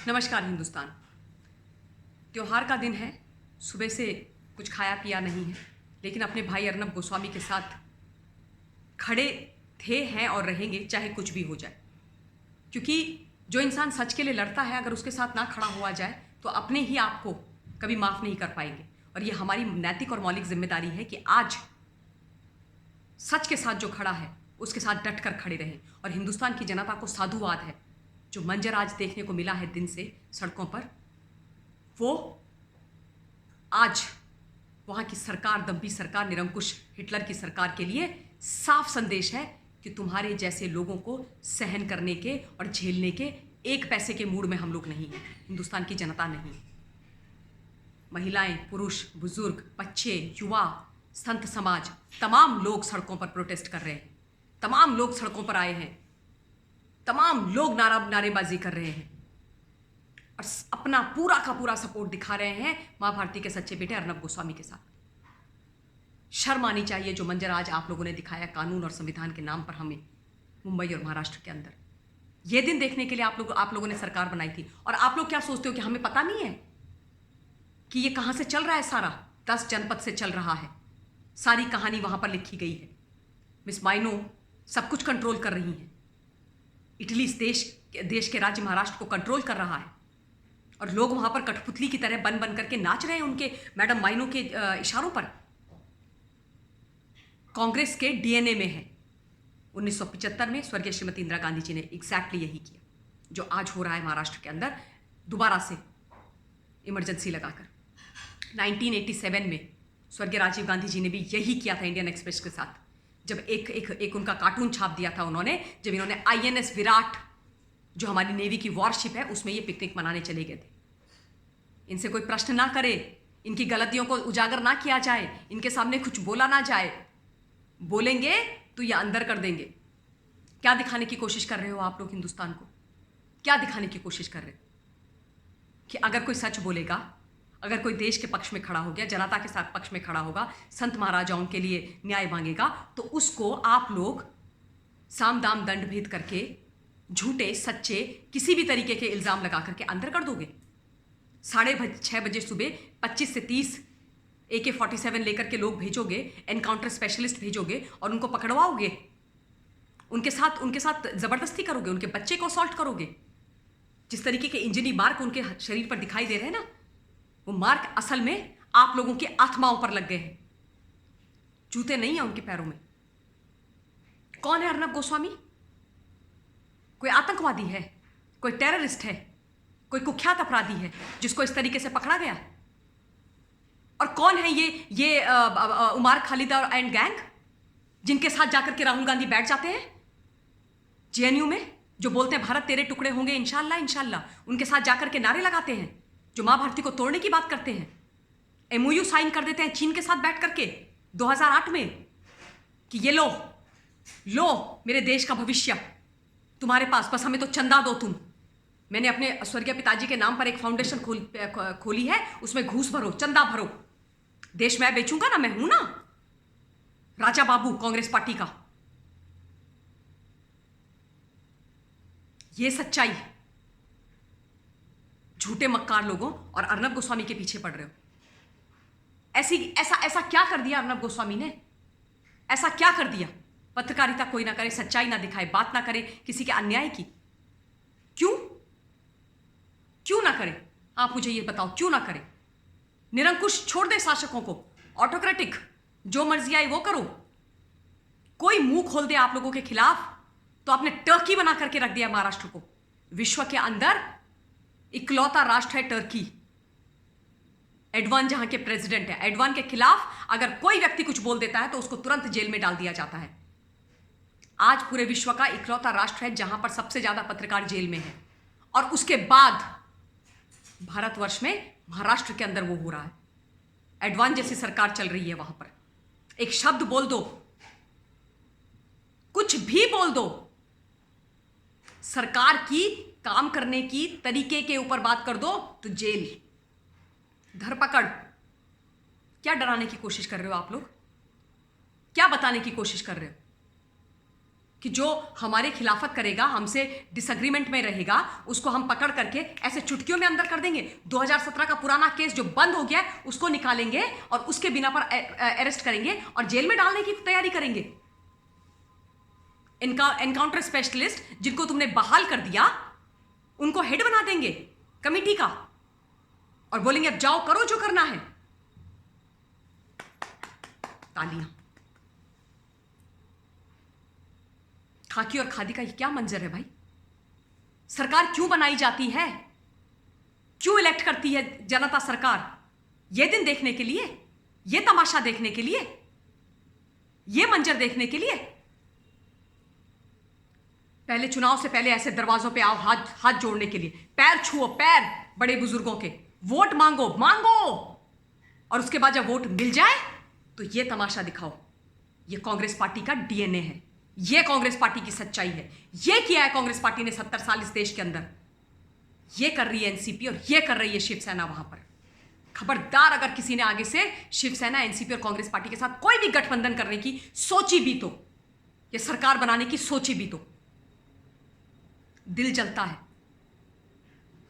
नमस्कार हिंदुस्तान। त्योहार का दिन है। सुबह से कुछ खाया पिया नहीं है, लेकिन अपने भाई अर्नब गोस्वामी के साथ खड़े थे, हैं और रहेंगे, चाहे कुछ भी हो जाए। क्योंकि जो इंसान सच के लिए लड़ता है, अगर उसके साथ ना खड़ा हुआ जाए तो अपने ही आप को कभी माफ़ नहीं कर पाएंगे। और ये हमारी नैतिक और मौलिक जिम्मेदारी है कि आज सच के साथ जो खड़ा है उसके साथ डट कर खड़े रहें। और हिंदुस्तान की जनता को साधुवाद है। जो मंजर आज देखने को मिला है दिन से सड़कों पर, वो आज वहाँ की सरकार, दम्भी सरकार, निरंकुश हिटलर की सरकार के लिए साफ संदेश है कि तुम्हारे जैसे लोगों को सहन करने के और झेलने के एक पैसे के मूड में हम लोग नहीं हैं। हिंदुस्तान की जनता नहीं। महिलाएं, पुरुष, बुजुर्ग, बच्चे, युवा, संत समाज, तमाम लोग सड़कों पर प्रोटेस्ट कर रहे हैं। तमाम लोग सड़कों पर आए हैं। तमाम लोग नारेबाजी कर रहे हैं और अपना पूरा का पूरा सपोर्ट दिखा रहे हैं मां भारती के सच्चे बेटे अर्नब गोस्वामी के साथ। शर्म आनी चाहिए जो मंजर आज आप लोगों ने दिखाया कानून और संविधान के नाम पर हमें मुंबई और महाराष्ट्र के अंदर। यह दिन देखने के लिए आप लोगों ने सरकार बनाई थी। और आप लोग क्या सोचते हो कि हमें पता नहीं है कि ये कहां से चल रहा है? सारा 10 जनपद से चल रहा है। सारी कहानी वहां पर लिखी गई है। मिस माइनो सब कुछ कंट्रोल कर रही हैं। इटली इस देश के राज्य महाराष्ट्र को कंट्रोल कर रहा है और लोग वहां पर कठपुतली की तरह बन बन करके नाच रहे हैं उनके मैडम माइनो के इशारों पर। कांग्रेस के डीएनए में है। 1975 में स्वर्गीय श्रीमती इंदिरा गांधी जी ने एग्जैक्टली यही किया जो आज हो रहा है महाराष्ट्र के अंदर, दोबारा से इमरजेंसी लगाकर। 1987 में स्वर्गीय राजीव गांधी जी ने भी यही किया था इंडियन एक्सप्रेस के साथ, जब एक उनका कार्टून छाप दिया था उन्होंने, जब इन्होंने आईएनएस विराट जो हमारी नेवी की वॉरशिप है उसमें ये पिकनिक मनाने चले गए थे। इनसे कोई प्रश्न ना करे, इनकी गलतियों को उजागर ना किया जाए, इनके सामने कुछ बोला ना जाए। बोलेंगे तो ये अंदर कर देंगे। क्या दिखाने की कोशिश कर रहे हो आप लोग हिंदुस्तान को? क्या दिखाने की कोशिश कर रहे हो कि अगर कोई सच बोलेगा, अगर कोई देश के पक्ष में खड़ा हो गया, जनता के साथ पक्ष में खड़ा होगा, संत महाराजाओं के लिए न्याय मांगेगा, तो उसको आप लोग साम दाम दंड भेद करके झूठे सच्चे किसी भी तरीके के इल्जाम लगा करके अंदर कर दोगे। 6:30 बजे सुबह 25 से 30 AK-47 लेकर के लोग भेजोगे, एनकाउंटर स्पेशलिस्ट भेजोगे और उनको पकड़वाओगे। उनके साथ जबरदस्ती करोगे, उनके बच्चे को असॉल्ट करोगे। जिस तरीके के इंजरी मार्क उनके शरीर पर दिखाई दे रहे हैं ना, वो मार्क असल में आप लोगों की आत्माओं पर लग गए हैं। जूते नहीं है उनके पैरों में। कौन है अर्नब गोस्वामी? कोई आतंकवादी है? कोई टेररिस्ट है? कोई कुख्यात अपराधी है जिसको इस तरीके से पकड़ा गया? और कौन है ये उमर खालिद और एंड गैंग जिनके साथ जाकर के राहुल गांधी बैठ जाते हैं जेएनयू में, जो बोलते हैं भारत तेरे टुकड़े होंगे इंशाल्लाह इंशाल्लाह। उनके साथ जाकर के नारे लगाते हैं, जो मां भारती को तोड़ने की बात करते हैं। एमओयू साइन कर देते हैं चीन के साथ बैठ करके 2008 में कि ये लो मेरे देश का भविष्य तुम्हारे पास, बस हमें तो चंदा दो तुम। मैंने अपने स्वर्गीय पिताजी के नाम पर एक फाउंडेशन खोली है, उसमें घूस भरो, चंदा भरो। देश मैं बेचूंगा ना, मैं हूं ना राजा बाबू कांग्रेस पार्टी का। ये सच्चाई। झूठे मक्कार लोगों और अर्नब गोस्वामी के पीछे पड़ रहे हो। ऐसा क्या कर दिया अर्नब गोस्वामी ने? ऐसा क्या कर दिया? पत्रकारिता कोई ना करे, सच्चाई ना दिखाए, बात ना करे किसी के अन्याय की। क्यों ना करे? आप मुझे ये बताओ, क्यों ना करे? निरंकुश छोड़ दे शासकों को, ऑटोक्रेटिक जो मर्जी आई वो करो। कोई मुंह खोल दे आप लोगों के खिलाफ तो आपने टर्की बना करके रख दिया महाराष्ट्र को। विश्व के अंदर इकलौता राष्ट्र है टर्की। एर्डोगान जहां के प्रेसिडेंट है, एर्डोगान के खिलाफ अगर कोई व्यक्ति कुछ बोल देता है तो उसको तुरंत जेल में डाल दिया जाता है। आज पूरे विश्व का इकलौता राष्ट्र है जहां पर सबसे ज्यादा पत्रकार जेल में है। और उसके बाद भारतवर्ष में महाराष्ट्र के अंदर वो हो रहा है। एर्डोगान जैसी सरकार चल रही है वहां पर। एक शब्द बोल दो, कुछ भी बोल दो, सरकार की काम करने की तरीके के ऊपर बात कर दो तो जेल, धरपकड़। क्या डराने की कोशिश कर रहे हो आप लोग? क्या बताने की कोशिश कर रहे हो? कि जो हमारे खिलाफत करेगा, हमसे डिसएग्रीमेंट में रहेगा, उसको हम पकड़ करके ऐसे चुटकियों में अंदर कर देंगे। 2017 का पुराना केस जो बंद हो गया है उसको निकालेंगे और उसके बिना पर अरेस्ट करेंगे और जेल में डालने की तैयारी करेंगे। एनकाउंटर स्पेशलिस्ट जिनको तुमने बहाल कर दिया, उनको हेड बना देंगे कमिटी का और बोलेंगे अब जाओ करो जो करना है। तालियां। खाकी और खादी का ये क्या मंजर है भाई? सरकार क्यों बनाई जाती है? क्यों इलेक्ट करती है जनता सरकार? ये दिन देखने के लिए, ये तमाशा देखने के लिए, ये मंजर देखने के लिए? पहले चुनाव से पहले ऐसे दरवाजों पे आओ हाथ हाथ जोड़ने के लिए, पैर छुओ, पैर बड़े बुजुर्गों के, वोट मांगो मांगो, और उसके बाद जब वोट मिल जाए तो ये तमाशा दिखाओ। ये कांग्रेस पार्टी का डीएनए है, ये कांग्रेस पार्टी की सच्चाई है। ये किया है कांग्रेस पार्टी ने 70 साल इस देश के अंदर। ये कर रही है एनसीपी और ये कर रही है शिवसेना वहां पर। खबरदार अगर किसी ने आगे से शिवसेना, एनसीपी और कांग्रेस पार्टी के साथ कोई भी गठबंधन करने की सोची भी तो, ये सरकार बनाने की सोची भी तो, दिल जलता है।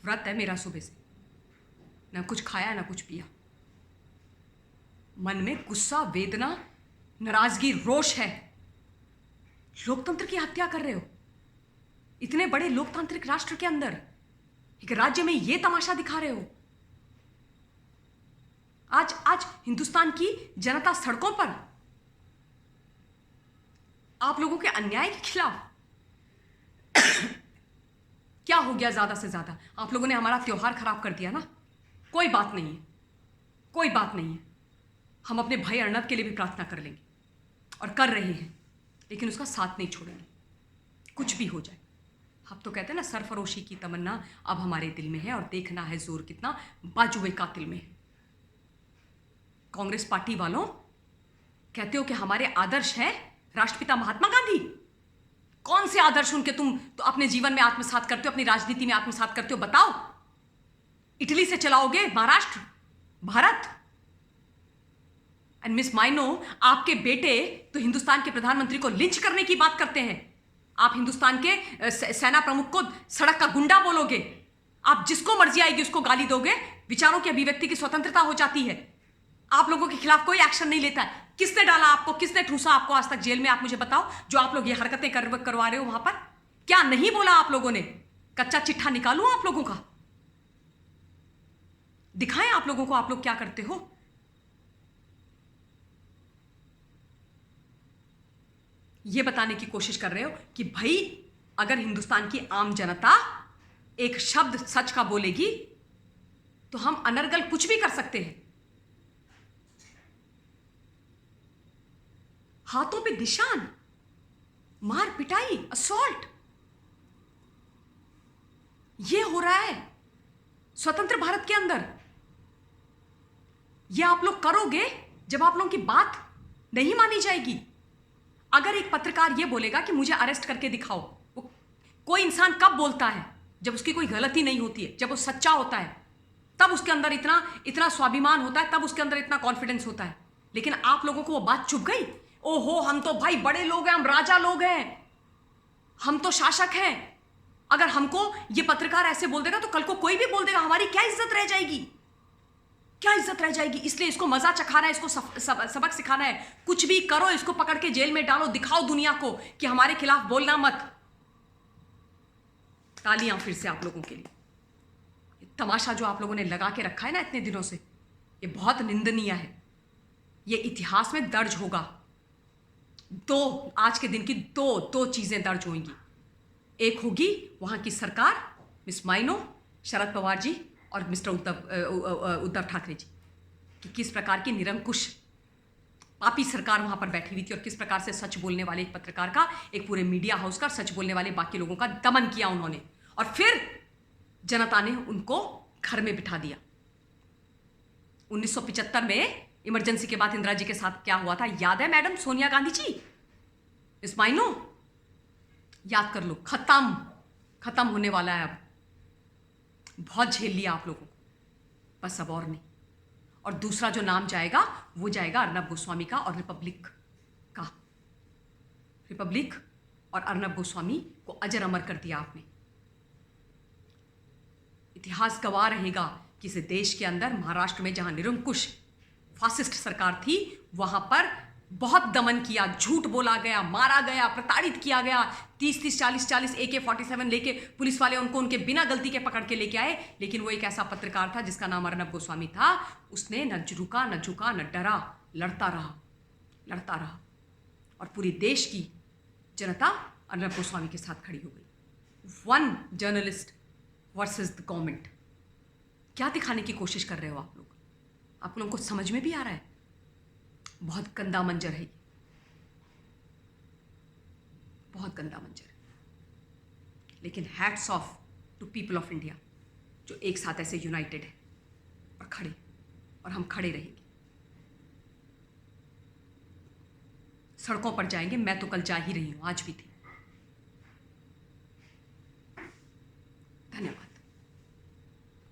व्रत है मेरा सुबह से, ना कुछ खाया ना कुछ पिया। मन में गुस्सा, वेदना, नाराजगी, रोष है। लोकतंत्र की हत्या कर रहे हो इतने बड़े लोकतांत्रिक राष्ट्र के अंदर, एक राज्य में ये तमाशा दिखा रहे हो। आज हिंदुस्तान की जनता सड़कों पर आप लोगों के अन्याय के खिलाफ। क्या हो गया ज्यादा से ज्यादा? आप लोगों ने हमारा त्योहार खराब कर दिया ना। कोई बात नहीं है, कोई बात नहीं है। हम अपने भाई अर्नब के लिए भी प्रार्थना कर लेंगे और कर रहे हैं, लेकिन उसका साथ नहीं छोड़ेंगे, कुछ भी हो जाए। हम तो कहते हैं ना, सरफरोशी की तमन्ना अब हमारे दिल में है और देखना है जोर कितना बाजुए कातिल में है। कांग्रेस पार्टी वालों, कहते हो कि हमारे आदर्श हैं राष्ट्रपिता महात्मा गांधी। कौन से आदर्श उनके तुम तो अपने जीवन में आत्मसात करते हो, अपनी राजनीति में आत्मसात करते हो? बताओ। इटली से चलाओगे महाराष्ट्र, भारत? एंड मिस माइनो, आपके बेटे तो हिंदुस्तान के प्रधानमंत्री को लिंच करने की बात करते हैं। आप हिंदुस्तान के सेना प्रमुख को सड़क का गुंडा बोलोगे, आप जिसको मर्जी आएगी उसको गाली दोगे, विचारों की अभिव्यक्ति की स्वतंत्रता हो जाती है। आप लोगों के खिलाफ कोई एक्शन नहीं लेता है। किसने डाला आपको, किसने ठूसा आपको आज तक जेल में? आप मुझे बताओ, जो आप लोग ये हरकतें करवा रहे हो वहां पर। क्या नहीं बोला आप लोगों ने? कच्चा चिट्ठा निकालूं आप लोगों का? दिखाएं आप लोगों को आप लोग क्या करते हो। ये बताने की कोशिश कर रहे हो कि भाई अगर हिंदुस्तान की आम जनता एक शब्द सच का बोलेगी तो हम अनर्गल कुछ भी कर सकते हैं। हाथों पे निशान, मार पिटाई, असॉल्ट, ये हो रहा है स्वतंत्र भारत के अंदर। ये आप लोग करोगे जब आप लोगों की बात नहीं मानी जाएगी। अगर एक पत्रकार ये बोलेगा कि मुझे अरेस्ट करके दिखाओ, वो कोई इंसान कब बोलता है? जब उसकी कोई गलती नहीं होती है, जब वो सच्चा होता है, तब उसके अंदर इतना स्वाभिमान होता है, तब उसके अंदर इतना कॉन्फिडेंस होता है। लेकिन आप लोगों को वो बात चुभ गई। ओहो, हम तो भाई बड़े लोग हैं, हम राजा लोग हैं, हम तो शासक हैं। अगर हमको ये पत्रकार ऐसे बोल देगा तो कल को कोई भी बोल देगा, हमारी क्या इज्जत रह जाएगी? क्या इज्जत रह जाएगी? इसलिए इसको मजा चखाना है, इसको सबक सिखाना है। कुछ भी करो, इसको पकड़ के जेल में डालो, दिखाओ दुनिया को कि हमारे खिलाफ बोलना मत। तालियां फिर से आप लोगों के लिए। ये तमाशा जो आप लोगों ने लगा के रखा है ना इतने दिनों से, ये बहुत निंदनीय है। ये इतिहास में दर्ज होगा। आज के दिन की दो चीजें दर्ज होंगी। एक होगी वहां की सरकार, मिस माइनो, शरद पवार जी और मिस्टर उद्धव ठाकरे जी, कि किस प्रकार की निरंकुश पापी सरकार वहां पर बैठी हुई थी और किस प्रकार से सच बोलने वाले एक पत्रकार का, एक पूरे मीडिया हाउस का, सच बोलने वाले बाकी लोगों का दमन किया उन्होंने। और फिर जनता ने उनको घर में बिठा दिया। 1975 में इमरजेंसी के बाद इंदिरा जी के साथ क्या हुआ था, याद है मैडम सोनिया गांधी जी? इस मायनो याद कर लो। खत्म होने वाला है अब। बहुत झेल लिया आप लोगों को, बस अब और नहीं। और दूसरा जो नाम जाएगा वो जाएगा अर्नब गोस्वामी का और रिपब्लिक का। रिपब्लिक और अर्नब गोस्वामी को अजर अमर कर दिया आपने। इतिहास गवाह रहेगा कि इस देश के अंदर, महाराष्ट्र में जहां निरंकुश फासिस्ट सरकार थी, वहां पर बहुत दमन किया, झूठ बोला गया, मारा गया, प्रताड़ित किया गया। 30-30, 40-40 AK-47 लेके पुलिस वाले उनको उनके बिना गलती के पकड़ के लेके आए। लेकिन वो एक ऐसा पत्रकार था जिसका नाम अर्नब गोस्वामी था। उसने न रुका, न झुका, न डरा, लड़ता रहा और पूरी देश की जनता अर्नब गोस्वामी के साथ खड़ी हो गई। One journalist versus the government. क्या दिखाने की कोशिश कर रहे हो आप लोग? आप लोगों को समझ में भी आ रहा है? बहुत गंदा मंजर है ये, बहुत गंदा मंजर है। लेकिन hats off to people of India जो एक साथ ऐसे यूनाइटेड है और खड़े, और हम खड़े रहेंगे। सड़कों पर जाएंगे। मैं तो कल जा ही रही हूं, आज भी थी।